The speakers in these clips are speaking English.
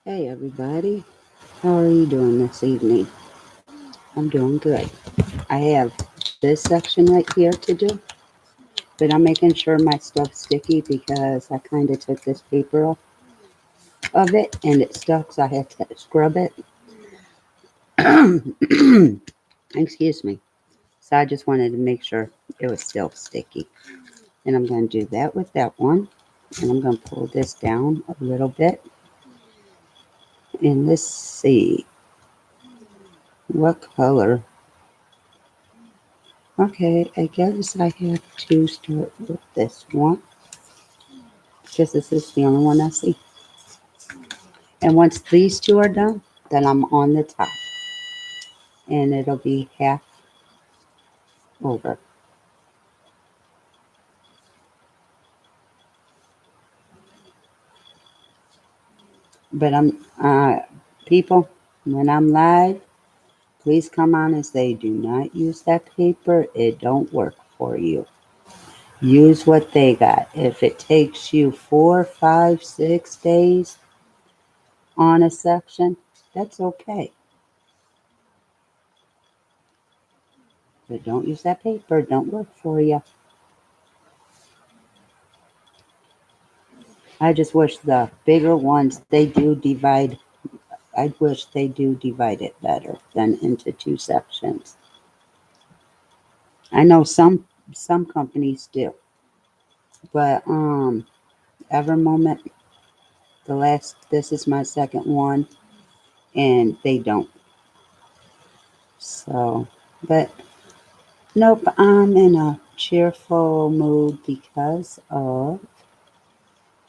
Hey everybody, how are you doing this evening? I'm doing good. I have this section right here to do, but I'm making sure my stuff's sticky because I kind of took this paper off of it and it stuck, so I had to scrub it. Excuse me. So I just wanted to make sure it was still sticky. And I'm going to do that with that one. And I'm going to pull this down a little bit. And let's see what color. Okay, I guess I have to start with this one because this is the only one I see. And once these two are done, then I'm on the top and it'll be half over. But people, when I'm live, please come on and say, do not use that paper. It don't work for you. Use what they got. If it takes you 4, 5, 6 days on a section, that's okay. But don't use that paper. It don't work for you. I just wish the bigger ones they do divide. I wish they do divide it better than into two sections. I know some companies do, but every moment the last this is my second one and they don't. So, but nope, I'm in a cheerful mood because of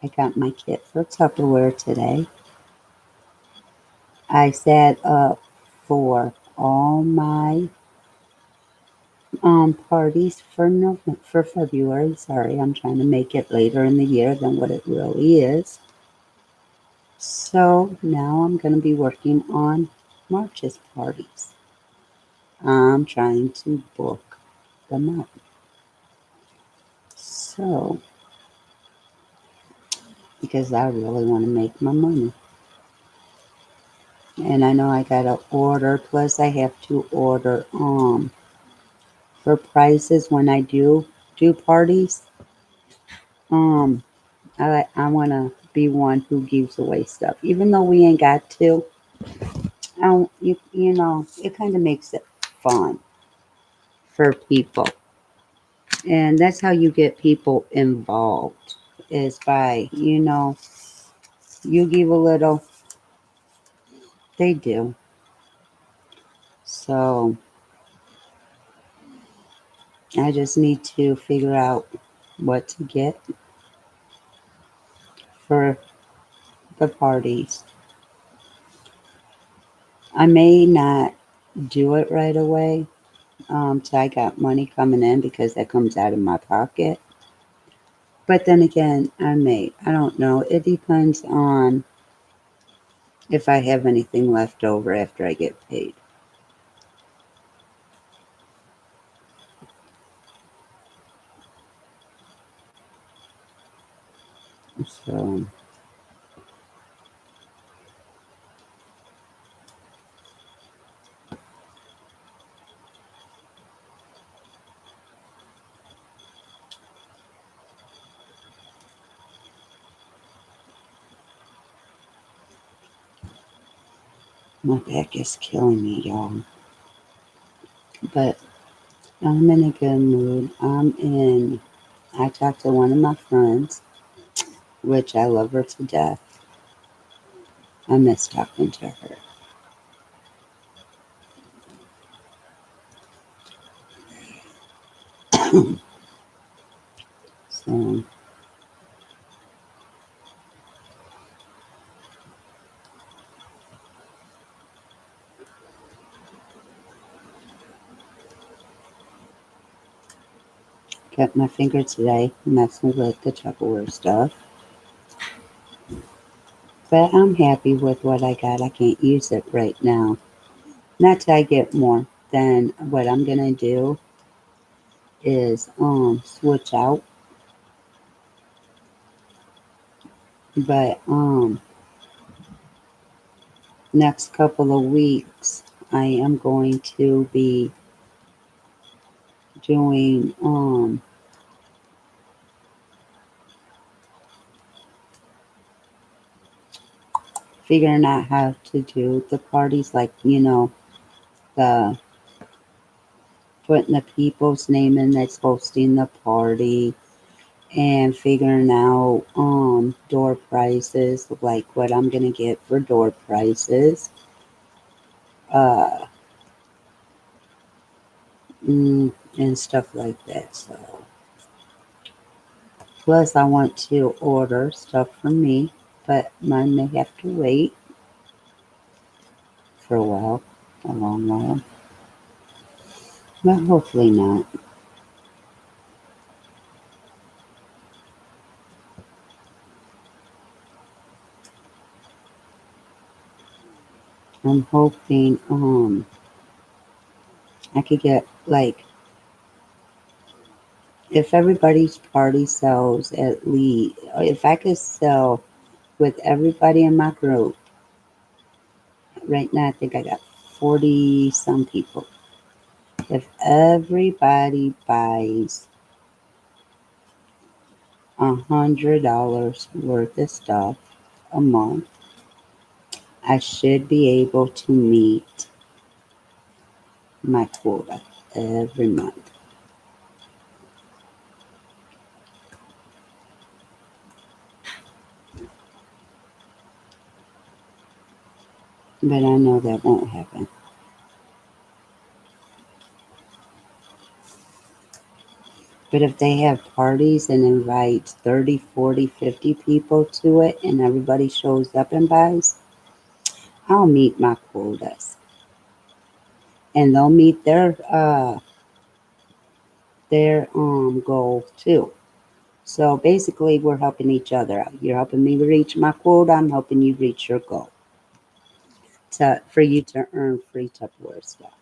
I got my kit for Tupperware today. I set up for all my parties for November, for February. Sorry, I'm trying to make it later in the year than what it really is. So now I'm going to be working on March's parties. I'm trying to book them out. So, because I really want to make my money. And I know I got to order, plus I have to order for prices when I do parties. Um I want to be one who gives away stuff. Even though we ain't got to, you know, it kind of makes it fun for people. And that's how you get people involved is by, you give a little, they do. So I just need to figure out what to get for the parties. I may not do it right away till I got money coming in because that comes out of my pocket. But then again, I may. I don't know. It depends on if I have anything left over after I get paid. So, my back is killing me, y'all. But I'm in a good mood. I talked to one of my friends, which I love her to death. I miss talking to her. So, cut my finger today messing with the Tupperware stuff. But I'm happy with what I got. I can't use it right now. Not till I get more. Then what I'm gonna do is switch out. But next couple of weeks, I am going to be doing figuring out how to do the parties, like the putting the people's name in that's hosting the party, and figuring out door prizes, like what I'm gonna get for door prizes, uh and stuff like that. So plus I want to order stuff for me, but mine may have to wait for a while, a long while, but hopefully not. I'm hoping I could get, like, if everybody's party sells at least, if I could sell with everybody in my group, right now I think I got 40 some people. If everybody buys $100 worth of stuff a month, I should be able to meet my quota every month. But I know that won't happen. But if they have parties and invite 30, 40, 50 people to it and everybody shows up and buys, I'll meet my quotas. And they'll meet their goal too. So basically we're helping each other out. You're helping me reach my quota, I'm helping you reach your goal. For you to earn free Tupperware stuff.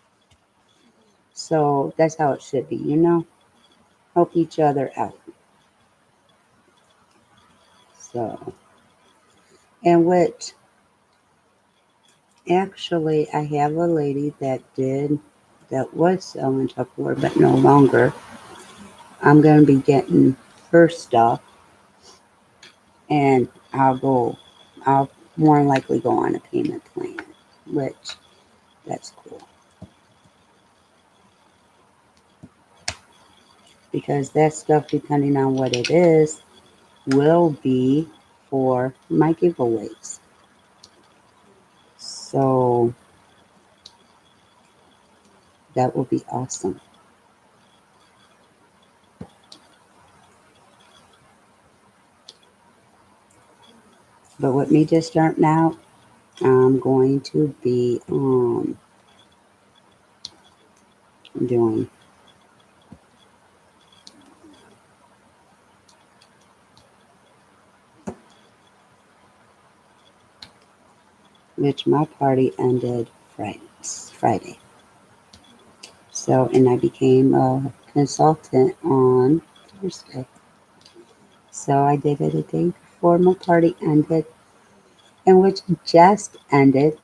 So that's how it should be. Help each other out. So, and what actually, I have a lady that was selling Tupperware, but no longer. I'm going to be getting her stuff, and I'll more than likely go on a payment plan, which that's cool because that stuff, depending on what it is, will be for my giveaways. So that will be awesome. But with me just starting out, I'm going to be doing, which my party ended Friday. So, and I became a consultant on Thursday. So I did it a day before my party ended, and which just ended,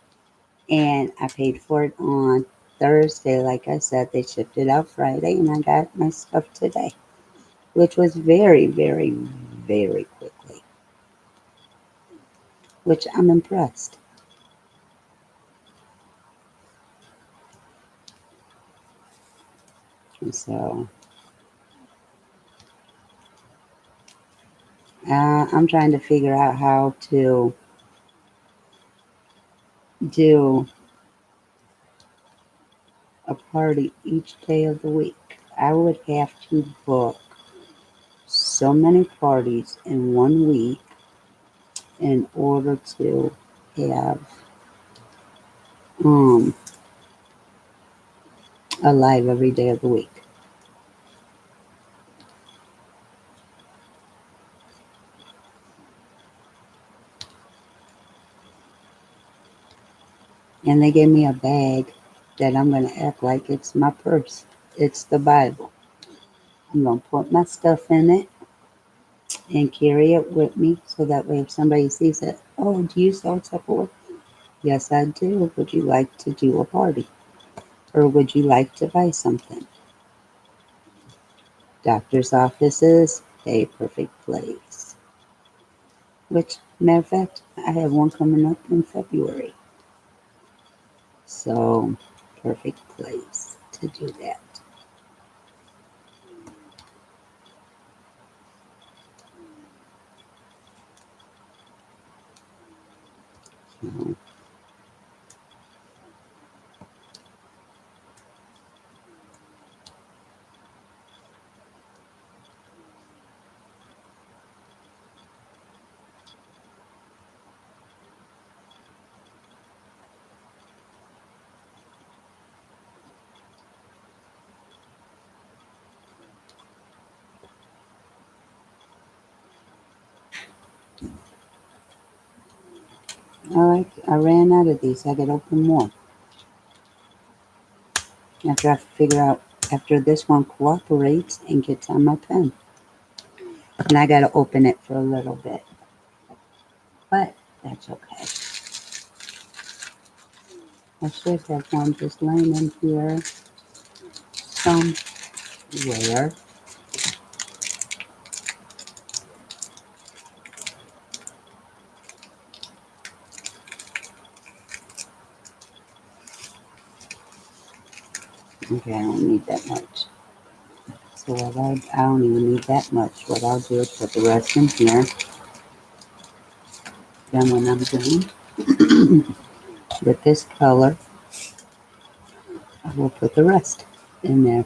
and I paid for it on Thursday. Like I said, they shipped it out Friday, and I got my stuff today, which was very, very, very quickly, which I'm impressed. And so I'm trying to figure out how to do a party each day of the week. I would have to book so many parties in one week in order to have um, a live every day of the week. And they gave me a bag that I'm going to act like it's my purse. It's the Bible. I'm going to put my stuff in it and carry it with me so that way if somebody sees it, oh, do you sell Tupperware? Yes, I do. Would you like to do a party? Or would you like to buy something? Doctor's offices, a perfect place. Which, matter of fact, I have one coming up in February. So, perfect place to do that. So, I ran out of these. I gotta open more. After I figure out, after this one cooperates and gets on my pen. And I gotta open it for a little bit. But that's okay. I should have one just laying in here somewhere. Okay, I don't need that much. So I don't even need that much. What I'll do is put the rest in here. Then when I'm done with this color, I will put the rest in there.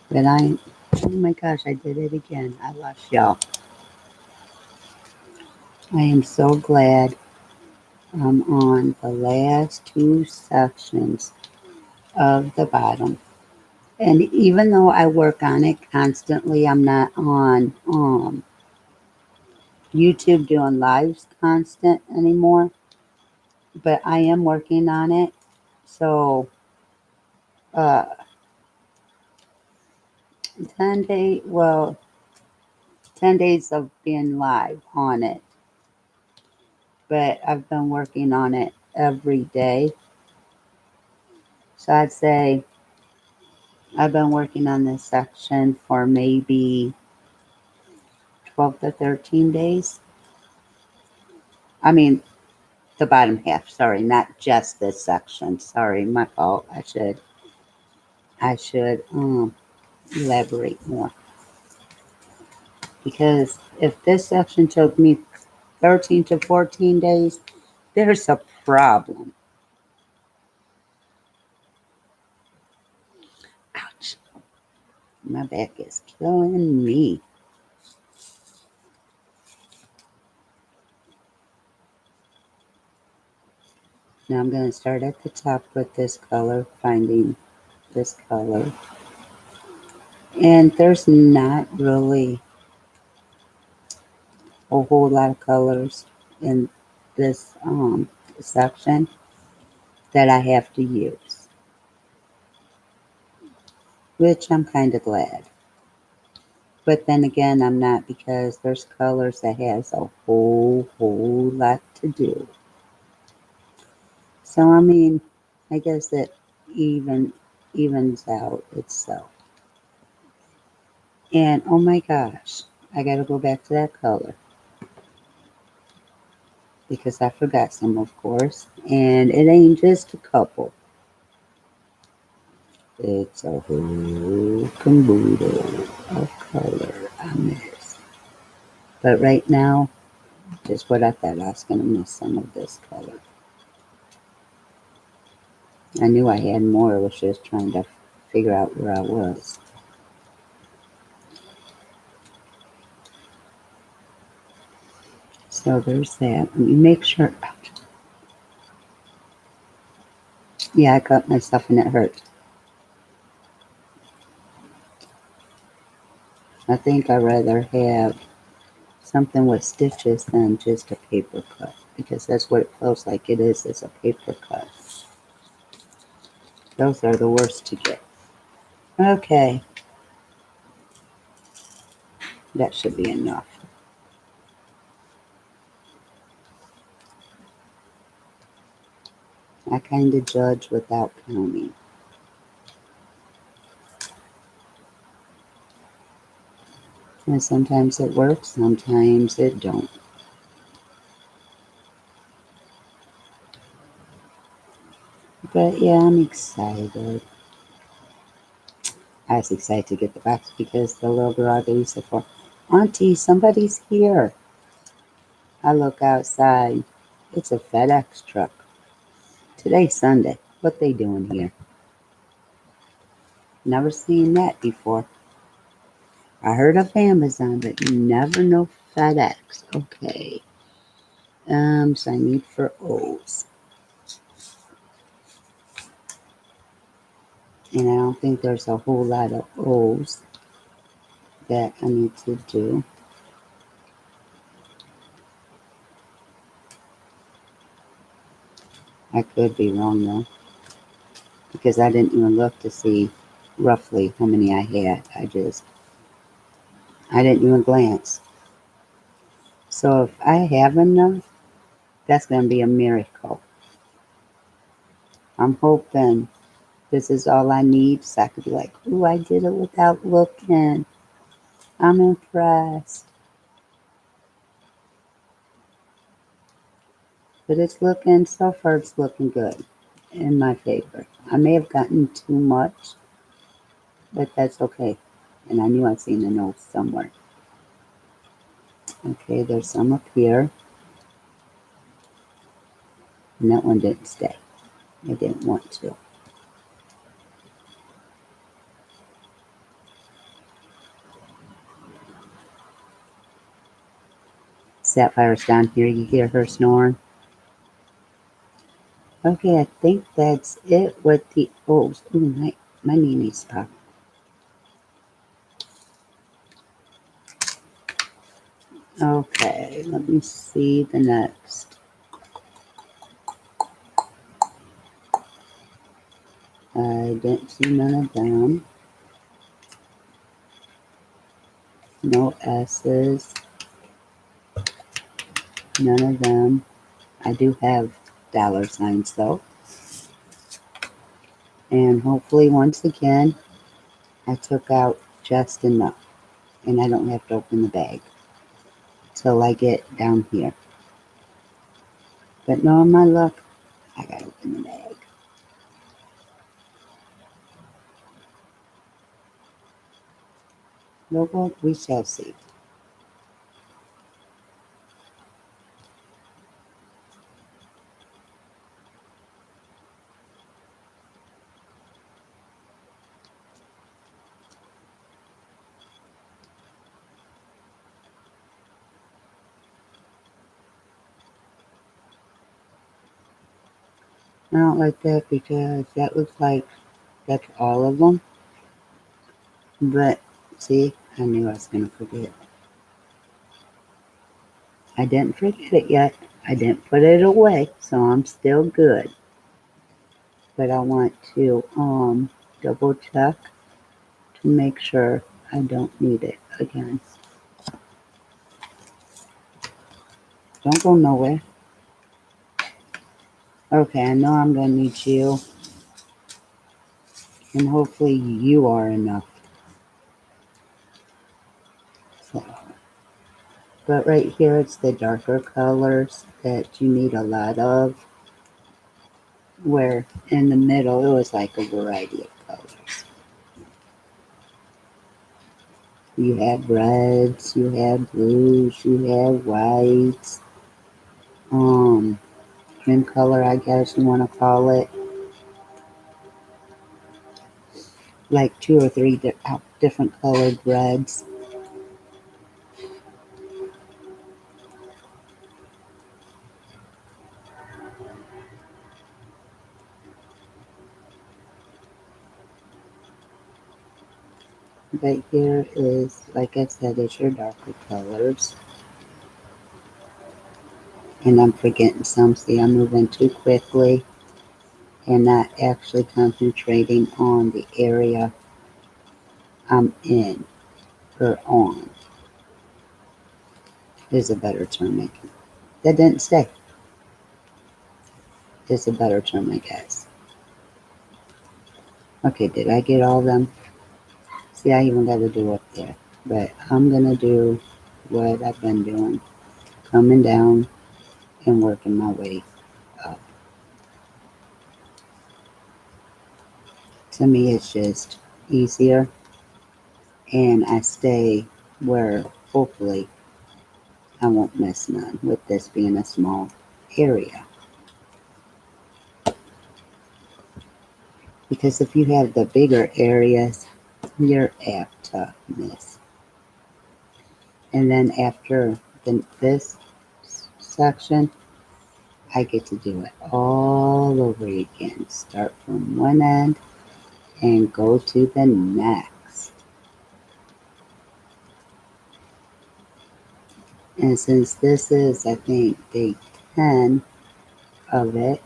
But oh my gosh, I did it again. I lost y'all. I am so glad I'm on the last two sections of the bottom. And even though I work on it constantly, I'm not on YouTube doing lives constant anymore, but I am working on it. So, uh, 10 days of being live on it, but I've been working on it every day. So I'd say I've been working on this section for maybe 12 to 13 days. I mean, the bottom half, sorry, not just this section. Sorry, my fault. I should elaborate more. Because if this section took me 13 to 14 days, there's a problem. Ouch. My back is killing me. Now I'm going to start at the top with this color, finding this color. And there's not really a whole lot of colors in this section that I have to use, which I'm kind of glad. But then again, I'm not, because there's colors that has a whole lot to do. So I mean, I guess it evens out itself. And oh my gosh, I gotta go back to that color because I forgot some, of course. And it ain't just a couple. It's a whole caboodle of color I miss. But right now, just what I thought, I was gonna miss some of this color. I knew I had more. I was just trying to figure out where I was. So there's that. Let me make sure. Yeah, I cut myself and it hurt. I think I'd rather have something with stitches than just a paper cut, because that's what it feels like it is. It's a paper cut. Those are the worst to get. Okay, that should be enough. I kind of judge without counting. And sometimes it works, sometimes it don't. But yeah, I'm excited. I was excited to get the box because the little girl that used to for, Auntie, somebody's here. I look outside. It's a FedEx truck. Today's Sunday. What they doing here? Never seen that before. I heard of Amazon, but never know FedEx. Okay. So I need for O's. And I don't think there's a whole lot of O's that I need to do. I could be wrong though, because I didn't even look to see roughly how many I had. I didn't even glance. So if I have enough, that's going to be a miracle. I'm hoping this is all I need so I could be like, ooh, I did it without looking. I'm impressed. But so far it's looking good in my favor. I may have gotten too much, but that's okay. And I knew I'd seen a note somewhere. Okay, there's some up here. And that one didn't stay. I didn't want to. Sapphire's down here. You hear her snoring? Okay, I think that's it with the O's. Ooh, my knee needs to pop. Okay, let me see the next. I didn't see none of them. No S's. None of them. I do have dollar signs though. And hopefully once again, I took out just enough. And I don't have to open the bag till I get down here. But knowing my luck, I gotta open the bag. Well, we shall see. I don't like that because that looks like that's all of them. But see, I knew I was going to forget. I didn't forget it yet. I didn't put it away, so I'm still good. But I want to double check to make sure I don't need it again. Don't go nowhere. Okay, I know I'm going to need you. And hopefully you are enough. So, but right here it's the darker colors that you need a lot of. Where in the middle it was like a variety of colors. You have reds, you have blues, you have whites, um, cream color, I guess you want to call it. Like two or three different colored reds. Right here is, like I said, it's your darker colors. And I'm forgetting some. See, I'm moving too quickly. and not actually concentrating on the area I'm in or on is a better term. That didn't stay. Is a better term, I guess. Okay, did I get all of them? See, I even got to do up there. But I'm going to do what I've been doing, coming down and working my way up. To me, it's just easier, and I stay where hopefully I won't miss none with this being a small area. Because if you have the bigger areas, you're apt to miss. And then after this section, I get to do it all over again. Start from one end and go to the next. And since this is, I think, day 10 of it,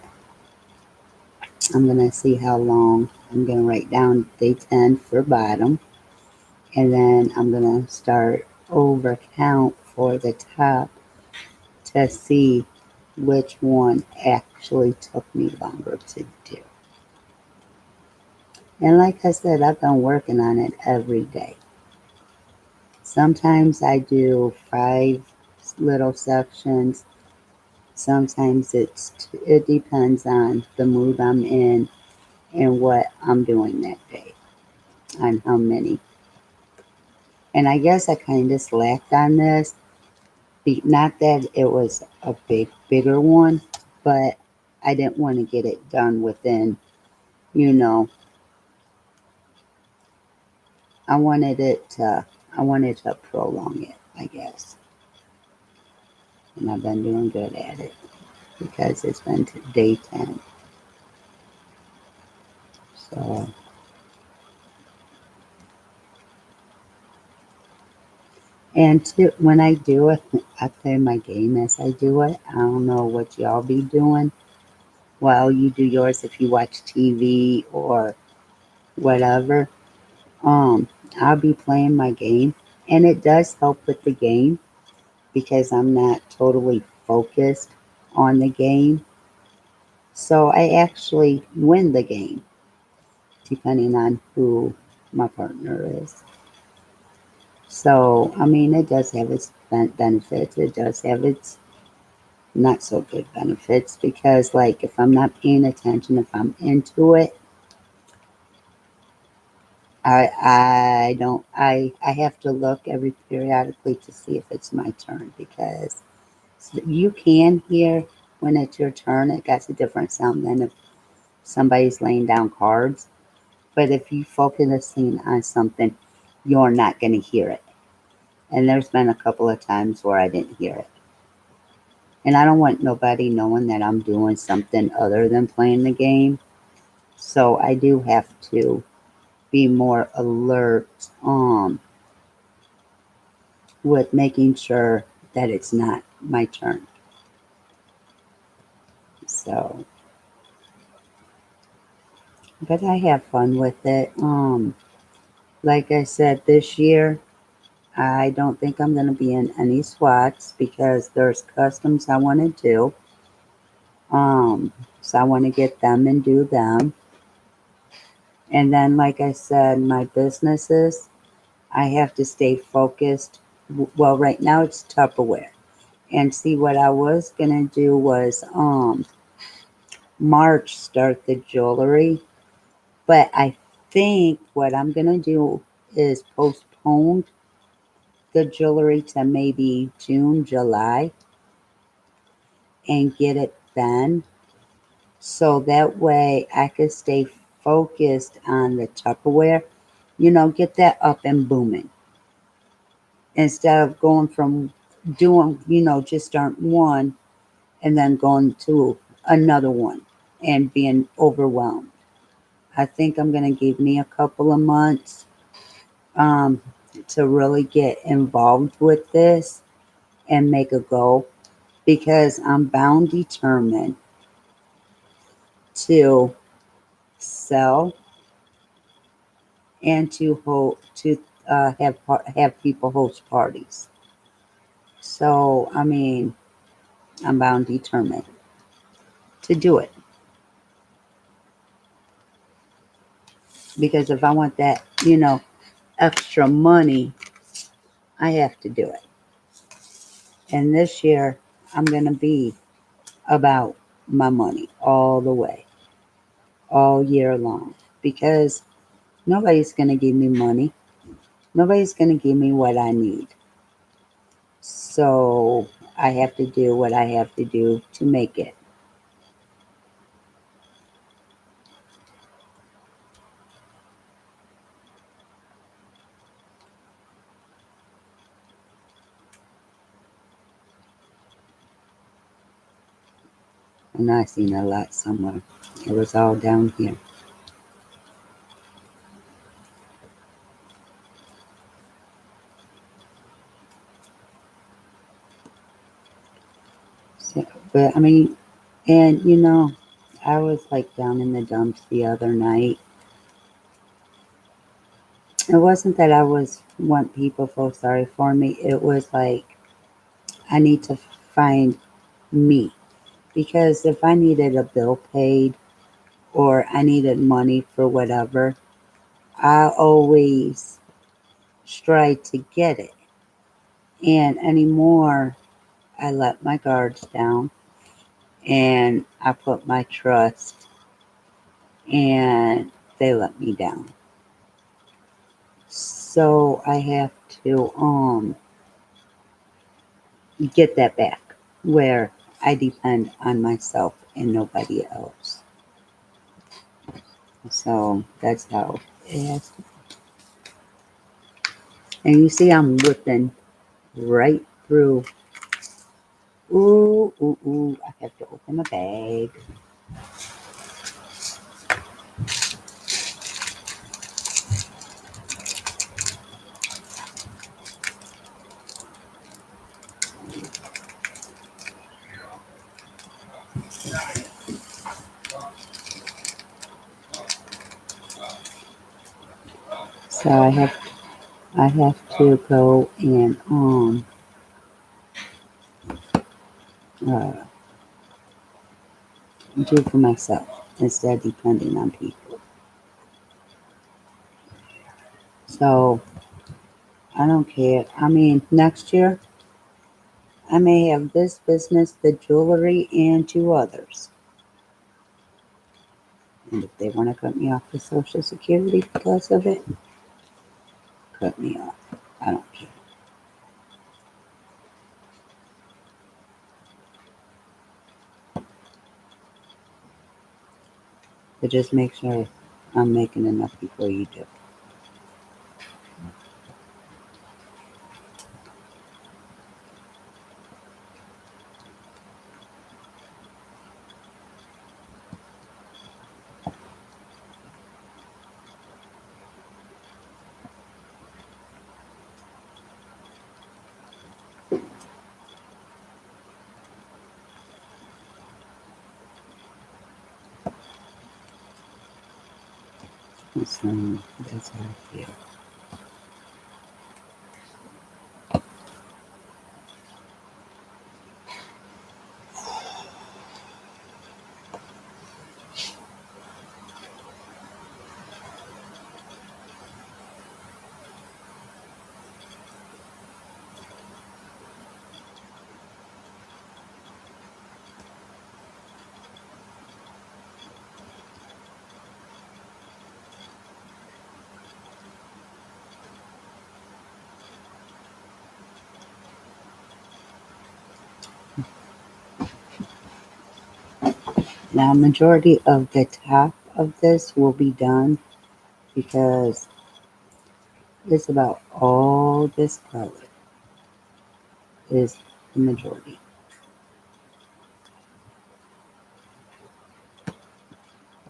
I'm going to see how long. I'm going to write down day 10 for bottom. And then I'm going to start over count for the top to see which one actually took me longer to do. And like I said, I've been working on it every day. Sometimes I do 5 little sections. Sometimes it depends on the mood I'm in and what I'm doing that day, on how many. And I guess I kind of slacked on this. Not that it was a bigger one, but I didn't want to get it done within, you know, I wanted it to, I wanted to prolong it, I guess. And I've been doing good at it because it's been day 10. So, and when I do it, I play my game as I do it. I don't know what y'all be doing while you do yours if you watch TV or whatever. Um, I'll be playing my game, and it does help with the game because I'm not totally focused on the game. So I actually win the game depending on who my partner is. So, I mean, it does have its benefits. It does have its not so good benefits because, like, if I'm not paying attention, if I'm into it, I don't I have to look every periodically to see if it's my turn because you can hear when it's your turn. It got a different sound than if somebody's laying down cards. But if you focusing on something, you're not going to hear it. And there's been a couple of times where I didn't hear it. And I don't want nobody knowing that I'm doing something other than playing the game. So I do have to be more alert with making sure that it's not my turn. So, but I have fun with it. Like I said, this year I don't think I'm going to be in any SWATs because there's customs I want to do. So I want to get them and do them. And then, like I said, my businesses, I have to stay focused. Well, right now it's Tupperware. And see, what I was going to do was March start the jewelry. But I think what I'm going to do is postpone the jewelry to maybe June, July and get it done. So that way I could stay focused on the Tupperware, get that up and booming instead of going from doing, just starting one and then going to another one and being overwhelmed. I think I'm going to give me a couple of months um, to really get involved with this and make a go because I'm bound determined to sell and to have people host parties. So I mean, I'm bound determined to do it because if I want that, extra money, I have to do it. And this year, I'm gonna be about my money all the way, all year long, because nobody's gonna give me money. Nobody's gonna give me what I need. So I have to do what I have to do to make it. And I seen a lot somewhere. It was all down here. So, but I mean, and I was like down in the dumps the other night. It wasn't that I was want people feel sorry for me. It was like I need to find me because if I needed a bill paid or I needed money for whatever, I always strive to get it. And anymore, I let my guards down and I put my trust and they let me down. So I have to get that back where I depend on myself and nobody else. So that's how it has to. And you see, I'm whipping right through. Ooh, ooh, ooh. I have to open a bag. So I have to go and uh, do for myself instead of depending on people. So I don't care. I mean, next year I may have this business, the jewelry, and two others. And if they want to cut me off the Social Security because of it, cut me off. I don't care. But just make sure I'm making enough before you do. So that's how I feel. Now, majority of the top of this will be done because it's about all this color is the majority.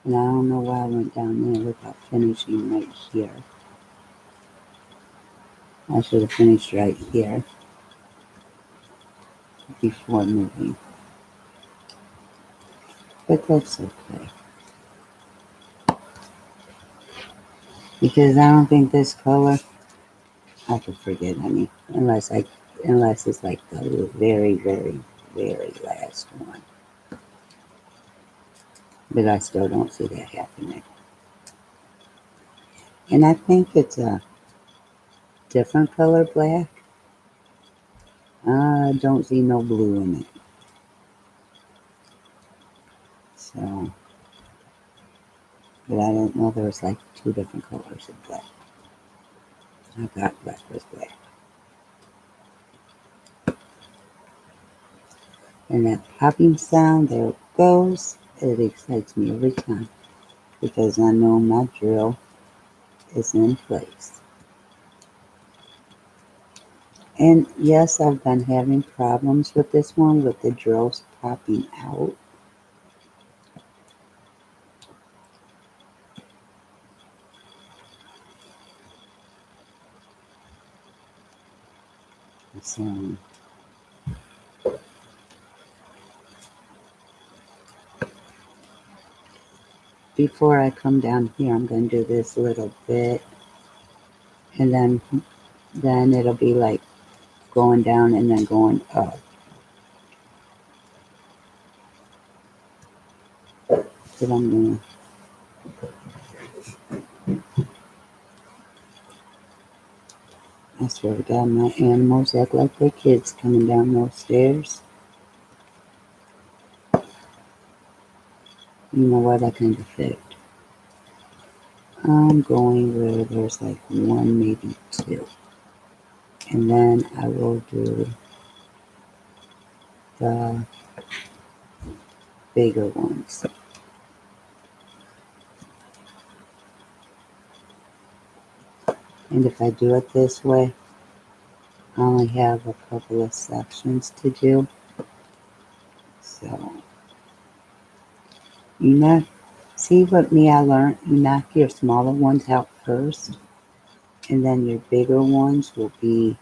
And I don't know why I went down there without finishing right here. I should have finished right here before moving. But that's okay. because I don't think this color, I could forget, honey, unless it's like the very, very, very last one. But I still don't see that happening. And I think it's a different color black. I don't see no blue in it. So, but I don't know, there's like two different colors of black. I thought black was black. And that popping sound, there it goes. It excites me every time because I know my drill is in place. And yes, I've been having problems with this one with the drills popping out. So before I come down here, I'm going to do this little bit, and then it'll be like going down and then going up. But I'm gonna, I swear to God, my animals act like they're kids coming down those stairs. You know what? I kind of effect. I'm going where there's like one, maybe two. And then I will do the bigger ones. And if I do it this way, I only have a couple of sections to do. So you knock, see what me I learned? You knock your smaller ones out first, and then your bigger ones will be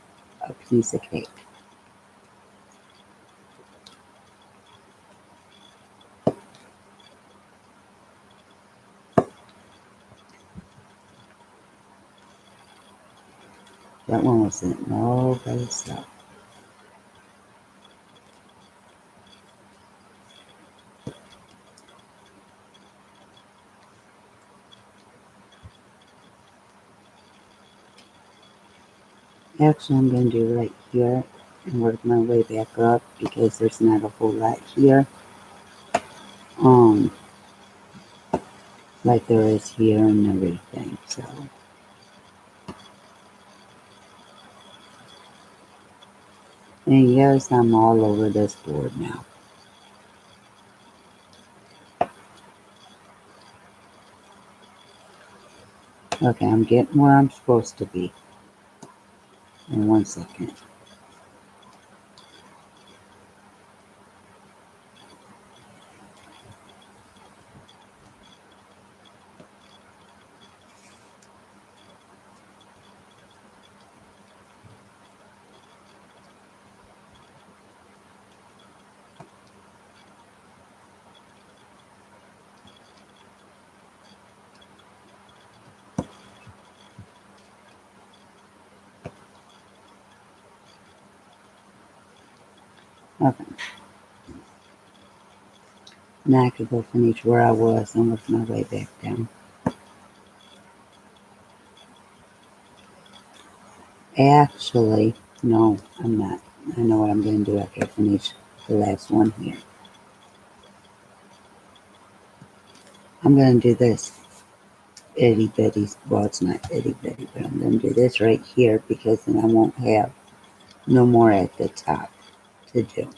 a piece of cake. That one wasn't nobody's stuff. Actually, I'm going to do right here and work my way back up because there's not a whole lot here. Um, like there is here and everything. So, and yes, I'm all over this board now. Okay, I'm getting where I'm supposed to be. In 1 second. Okay, now I could go finish where I was and work my way back down. Actually, no, I'm not. I know what I'm going to do after I finish the last one here. I'm going to do this itty bitty. Well, it's not itty bitty, but I'm going to do this right here because then I won't have no more at the top to do.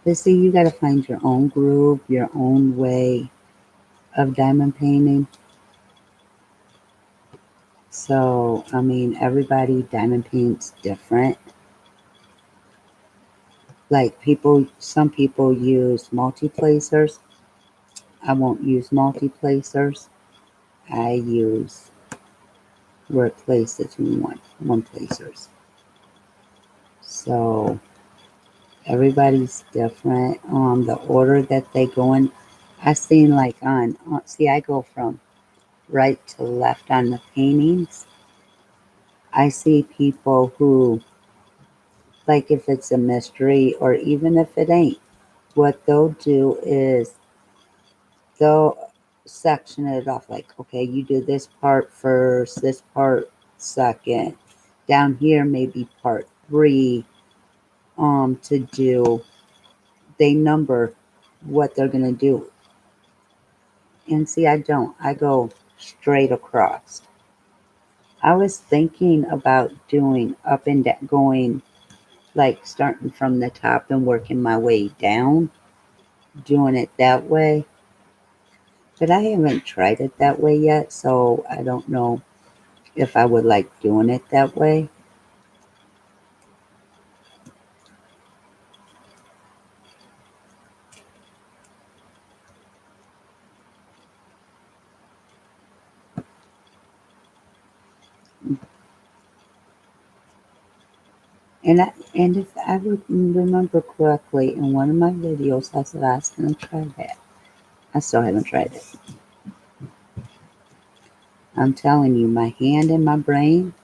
But see, you got to find your own groove, your own way of diamond painting. So, I mean, everybody diamond paints different. Like some people use multi-placers. I won't use multi-placers. I use where it places one placers. So everybody's different. The order that they go in, I seen like see, I go from right to left on the paintings. I see people who, like if it's a mystery or even if it ain't, what they'll do is they'll section it off like, okay, you do this part first, this part second, down here maybe part three, to do, they number what they're gonna do. And see, I don't. I go straight across. I was thinking about doing up and down, going like starting from the top and working my way down, doing it that way. But I haven't tried it that way yet, so I don't know if I would like doing it that way. And if I would remember correctly, in one of my videos, I said I was gonna try that. I still haven't tried it. I'm telling you, my hand and my brain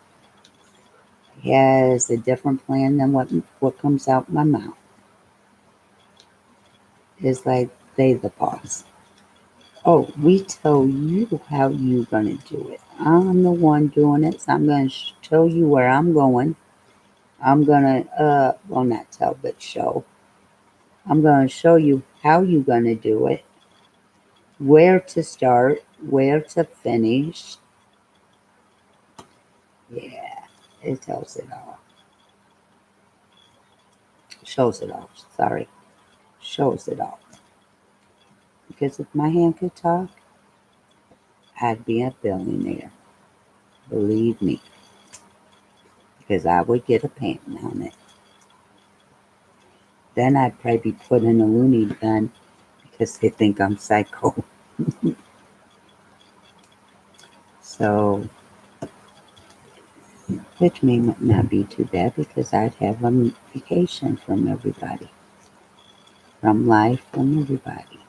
has a different plan than what comes out my mouth. It's like they the boss. Oh, we tell you how you gonna do it. I'm the one doing it, so I'm gonna tell you where I'm going. I'm gonna well, not tell, but show. I'm gonna show you how you gonna do it, where to start, where to finish. Yeah, it tells it all. Shows it all. Sorry, shows it all. Because if my hand could talk, I'd be a billionaire. Believe me, because I would get a patent on it. Then I'd probably be put in a loony bin because they think I'm psycho. So, which may not be too bad because I'd have a vacation from everybody, from life, from everybody.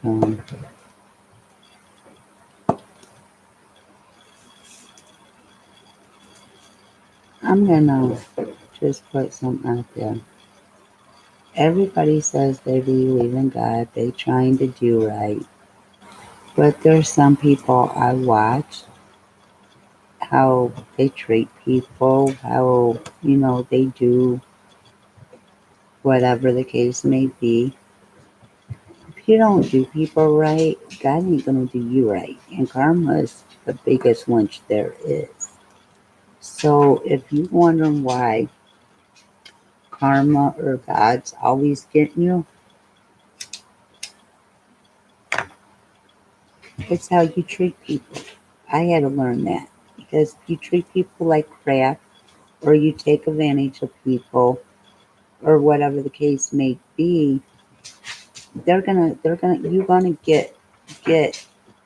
So, I'm gonna just put something out there. Everybody says they believe in God, they trying to do right. But there's some people I watch how they treat people, how, they do whatever the case may be. If you don't do people right, God ain't gonna do you right. And karma is the biggest winch there is. So if you're wondering why karma or God's always getting you, it's how you treat people. I had to learn that because if you treat people like crap or you take advantage of people or whatever the case may be, you're gonna get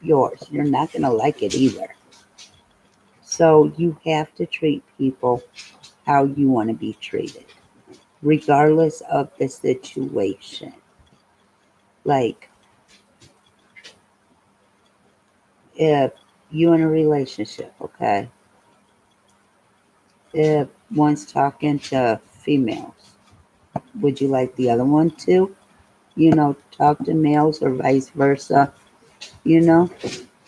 yours. You're not gonna like it either. So you have to treat people how you want to be treated, regardless of the situation. Like if you in a relationship, okay, if one's talking to females, would you like the other one to, talk to males or vice versa? You know,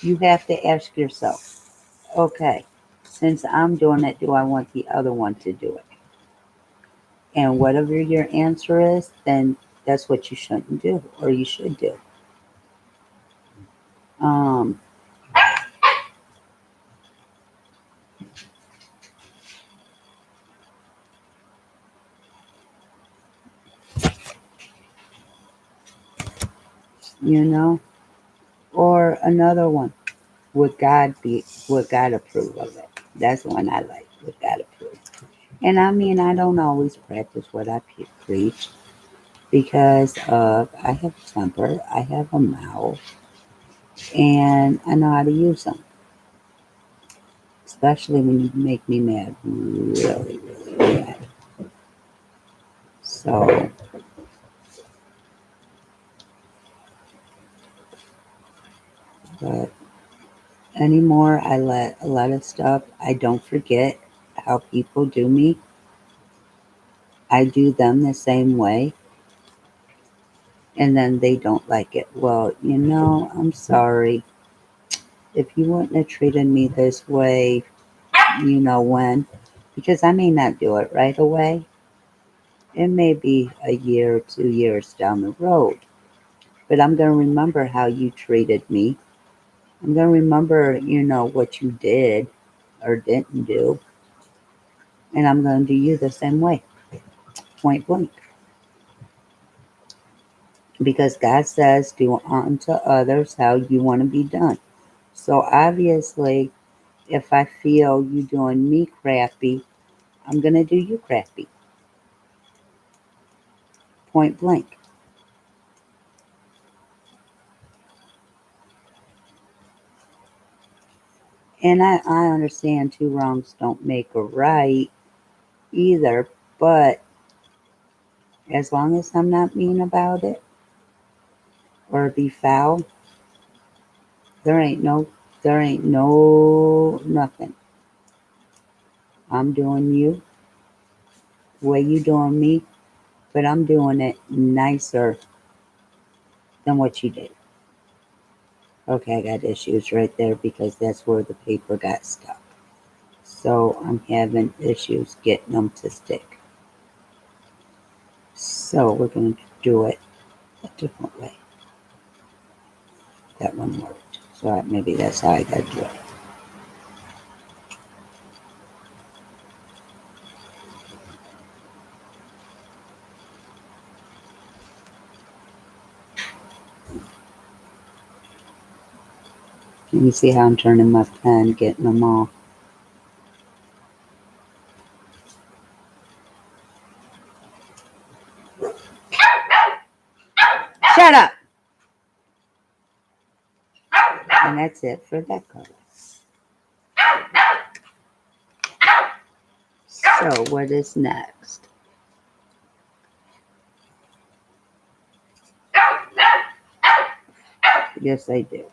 you have to ask yourself, okay, since I'm doing it, do I want the other one to do it? And whatever your answer is, then that's what you shouldn't do or you should do. Um, you know? Or another one, would God approve of it? That's the one I like, would God approve? And I mean, I don't always practice what I preach because I have a temper, I have a mouth, and I know how to use them, especially when you make me mad, really, really mad. So, but anymore, I let a lot of stuff, I don't forget how people do me. I do them the same way, and then they don't like it. Well, I'm sorry. If you wouldn't have treated me this way, when, because I may not do it right away. It may be a year or 2 years down the road, but I'm going to remember how you treated me. I'm going to remember, what you did or didn't do, and I'm going to do you the same way, point blank. Because God says, do unto others how you want to be done. So obviously, if I feel you doing me crappy, I'm going to do you crappy, point blank. And I understand two wrongs don't make a right either, but as long as I'm not mean about it or be foul, there ain't no, nothing. I'm doing you the way you doing me, but I'm doing it nicer than what you did. Okay, I got issues right there because that's where the paper got stuck. So I'm having issues getting them to stick. So we're going to do it a different way. That one worked. So maybe that's how I got to do it. You can see how I'm turning my pen, getting them all. Shut up! And that's it for that color. So what is next? Yes, I do.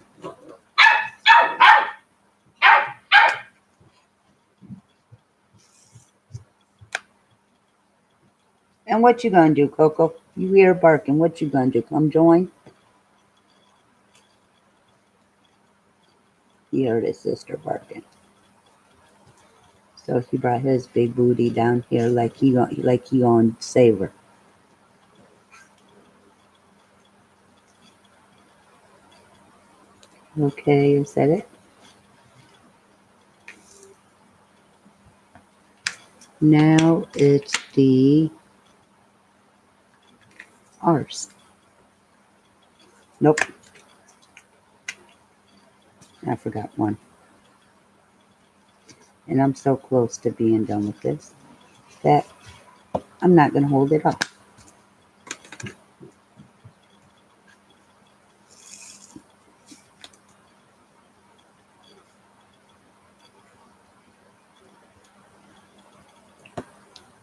And what you gonna do, Coco? You hear barking. What you gonna do? Come join? He heard his sister barking. So he brought his big booty down here like he gonna save her. Okay, is that it? Now it's the arse. Nope, I forgot one. And I'm so close to being done with this that I'm not gonna hold it up.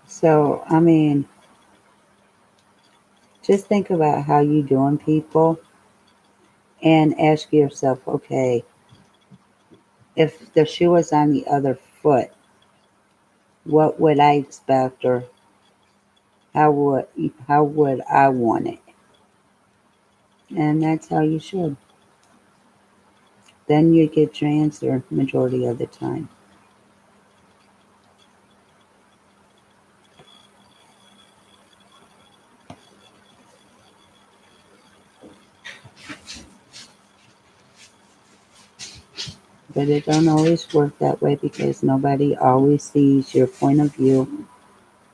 So, I mean, just think about how you doing people and ask yourself, okay, if the shoe was on the other foot, what would I expect or how would I want it? And that's how you should. Then you get your answer majority of the time. But it don't always work that way because nobody always sees your point of view.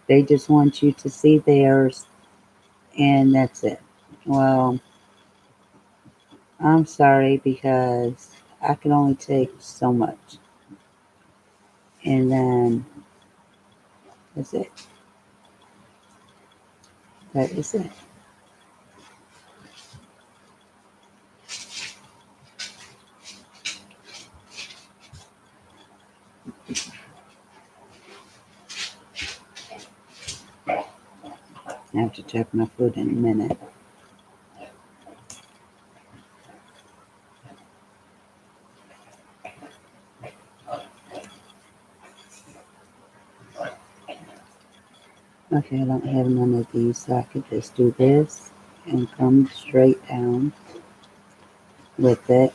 They just want you to see theirs and that's it. Well, I'm sorry because I can only take so much. And then that's it. That is it. I have to check my food in a minute. Okay, I don't have none of these, so I could just do this and come straight down with it.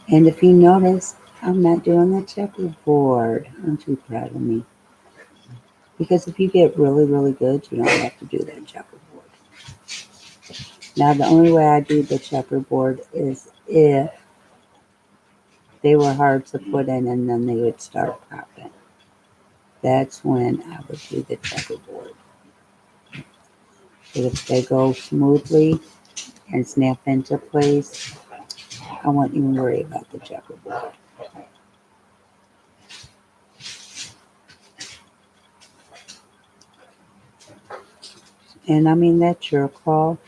And if you notice, I'm not doing the checkerboard. Aren't you proud of me? Because if you get really, really good, you don't have to do that checkerboard. Now, the only way I do the checkerboard is if they were hard to put in and then they would start popping. That's when I would do the checkerboard. But if they go smoothly and snap into place, I won't even worry about the checkerboard. And I mean, that's your call.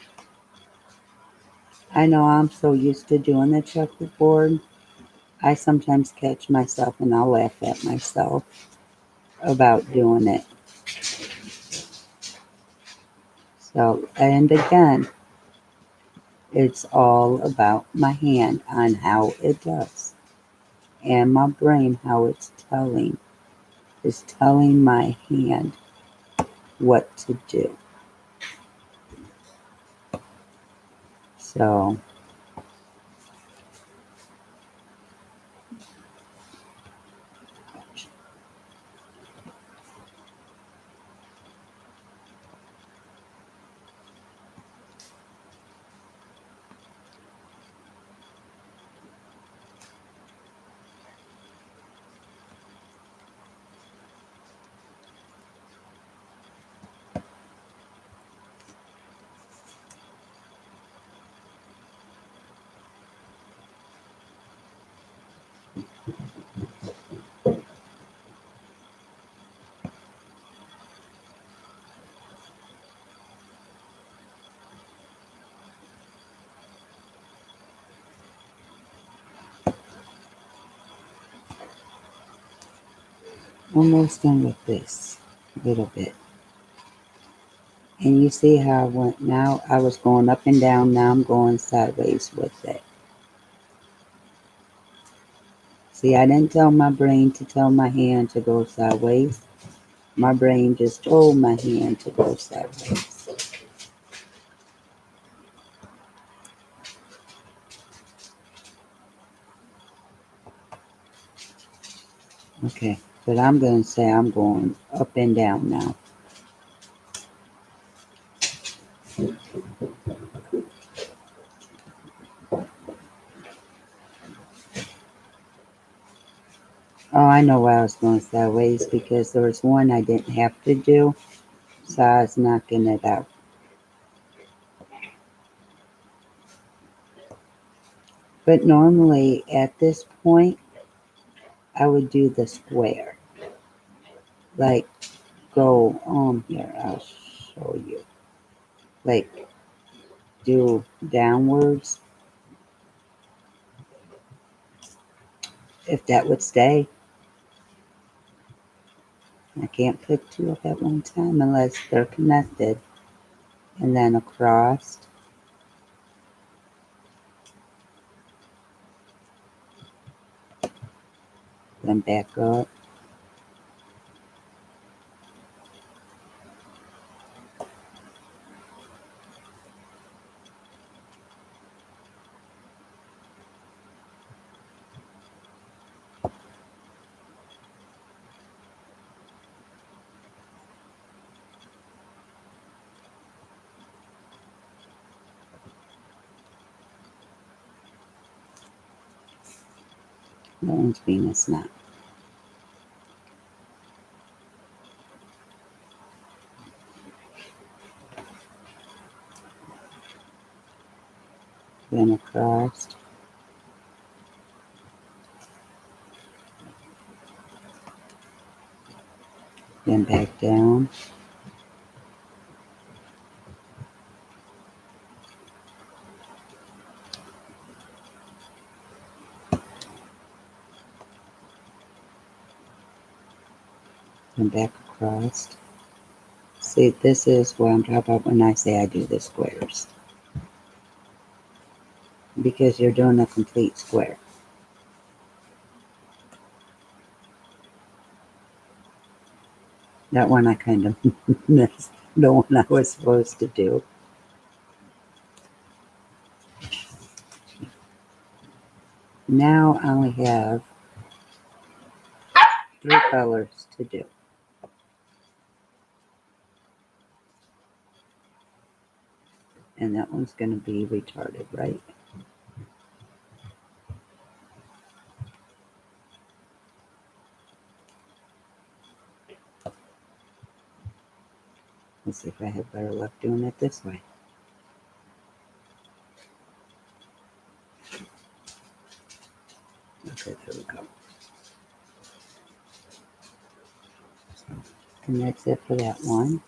I know I'm so used to doing the checkerboard. I sometimes catch myself and I'll laugh at myself about doing it. So, and again, it's all about my hand on how it does, and my brain how it's telling is telling my hand what to do. So, almost done with this a little bit. And you see how I went now? I was going up and down, now I'm going sideways with it. See, I didn't tell my brain to tell my hand to go sideways. My brain just told my hand to go sideways. Okay, but I'm going to say I'm going up and down now. Oh, I know why I was going sideways because there was one I didn't have to do, so I was knocking it out. But normally at this point, I would do the square. Like go here, I'll show you. Like do downwards if that would stay. I can't put two up at one time unless they're connected. And then across, then back up. That one's being a snap. then across, then back down, then back across. See, this is what I'm talking about when I say I do the squares. Because you're doing a complete square. That one I kind of missed. The one I was supposed to do. Now I only have 3 colors to do. And that one's going to be retarded, right? Let's see if I have better luck doing it this way. Okay, there we go. And that's it for that one.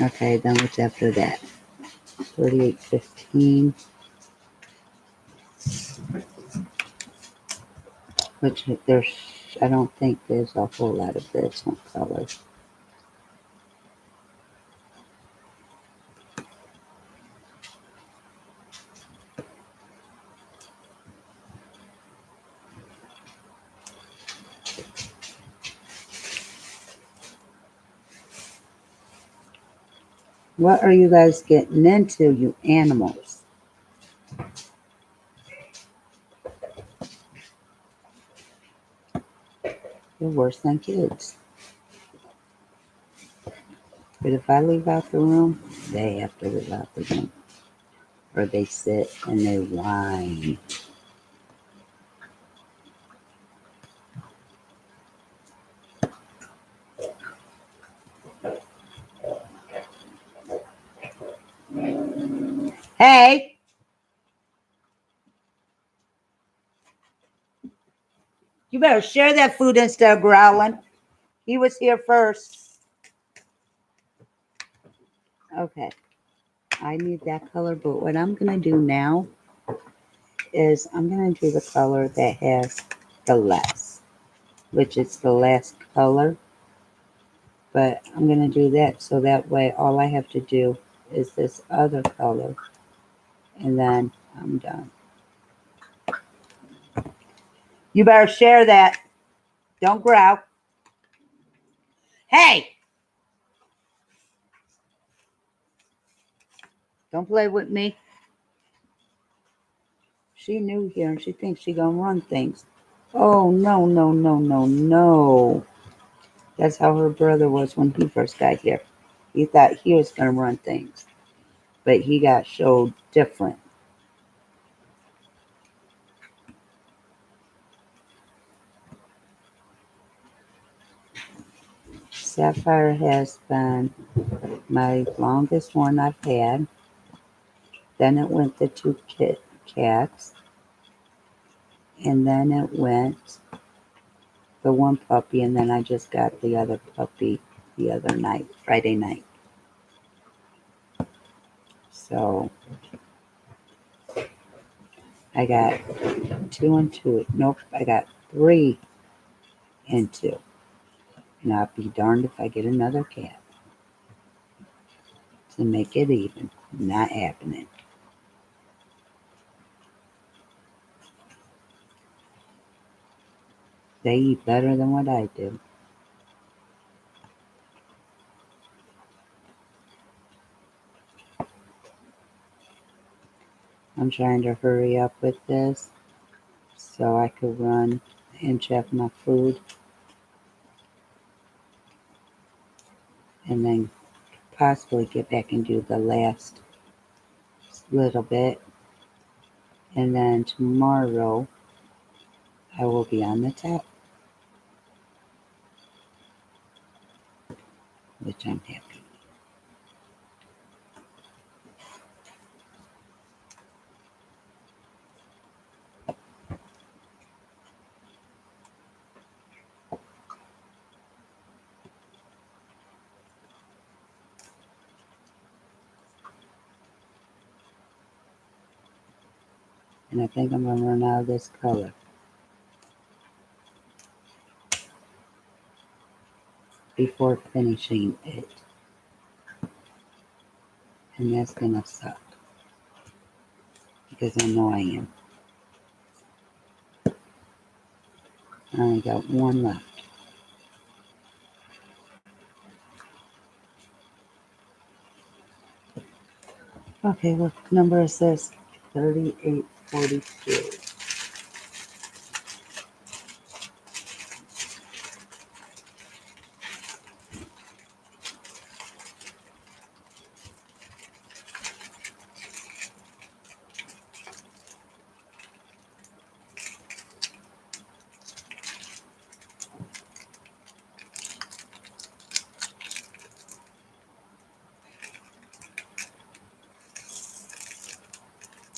Okay, then what's after that? 3815. Which there's, I don't think there's a whole lot of this one color. What are you guys getting into, you animals? You're worse than kids. But if I leave out the room, they have to leave out the room. Or they sit and they whine. Hey! You better share that food instead of growling. He was here first. Okay. I need that color, but what I'm going to do now is I'm going to do the color that has the less, which is the last color. But I'm going to do that so that way all I have to do is this other color, and then I'm done. You better share that. Don't growl. Hey! Don't play with me. She new here and she thinks she gonna run things. Oh, no, no, no, no, no. That's how her brother was when he first got here. He thought he was gonna run things, but he got showed different. Sapphire has been my longest one I've had. Then it went the 2 cats. And then it went the 1 puppy. And then I just got the other puppy the other night, Friday night. So I got 2 and 2. Nope, I got 3 and 2. And I'll be darned if I get another cat to make it even. Not happening. They eat better than what I do. I'm trying to hurry up with this so I could run and check my food and then possibly get back and do the last little bit. And then tomorrow I will be on the top, which I'm happy. And I think I'm going to run out of this color. Before finishing it. And that's going to suck. Because I know I am. I only got one left. Okay, what number is this? 3842.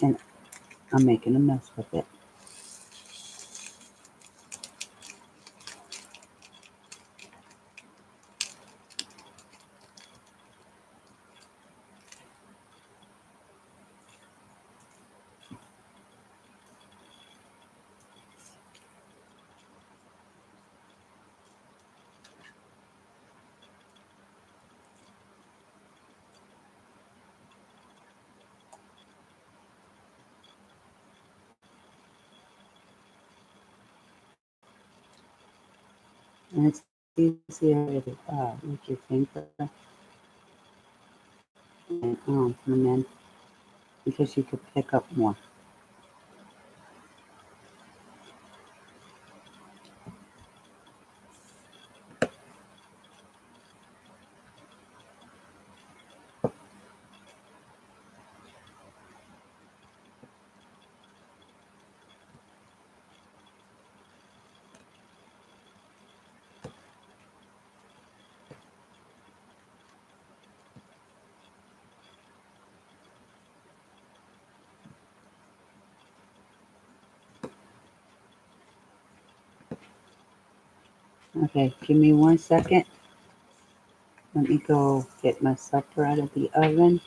And I'm making a mess with it. And it's easier with your finger and then because you could pick up more. Okay, give me 1 second. Let me go get my supper out of the oven.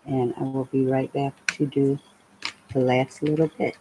And I will be right back to do the last little bit.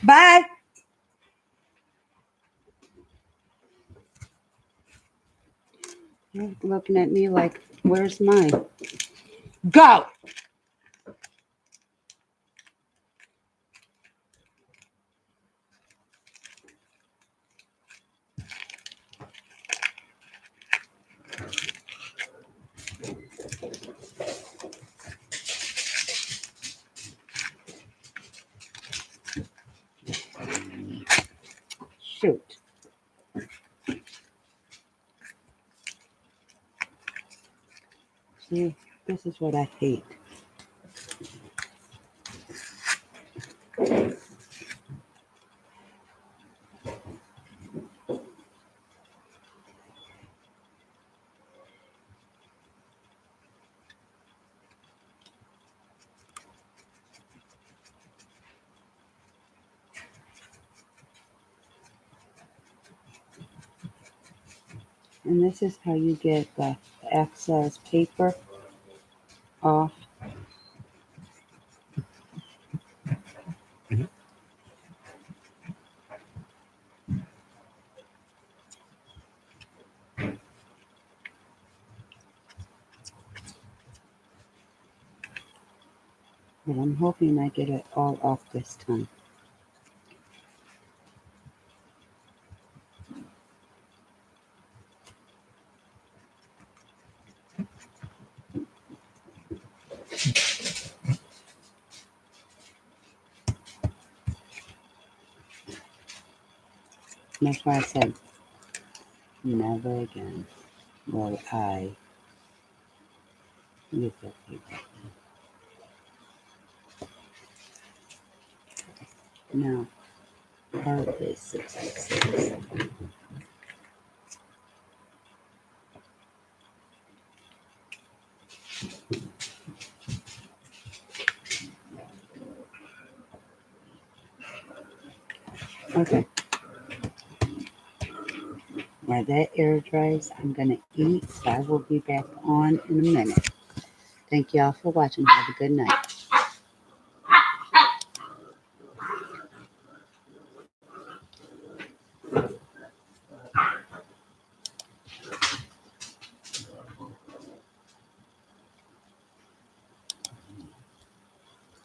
Bye. You're looking at me like, where's mine? Go! Shoot. See, this is what I hate. And this is how you get the excess paper off. But I'm hoping I get it all off this time. That's why I said, never again will I use that paper. Now, part is 66. Okay. While that air dries, I'm going to eat. So I will be back on in a minute. Thank you all for watching. Have a good night.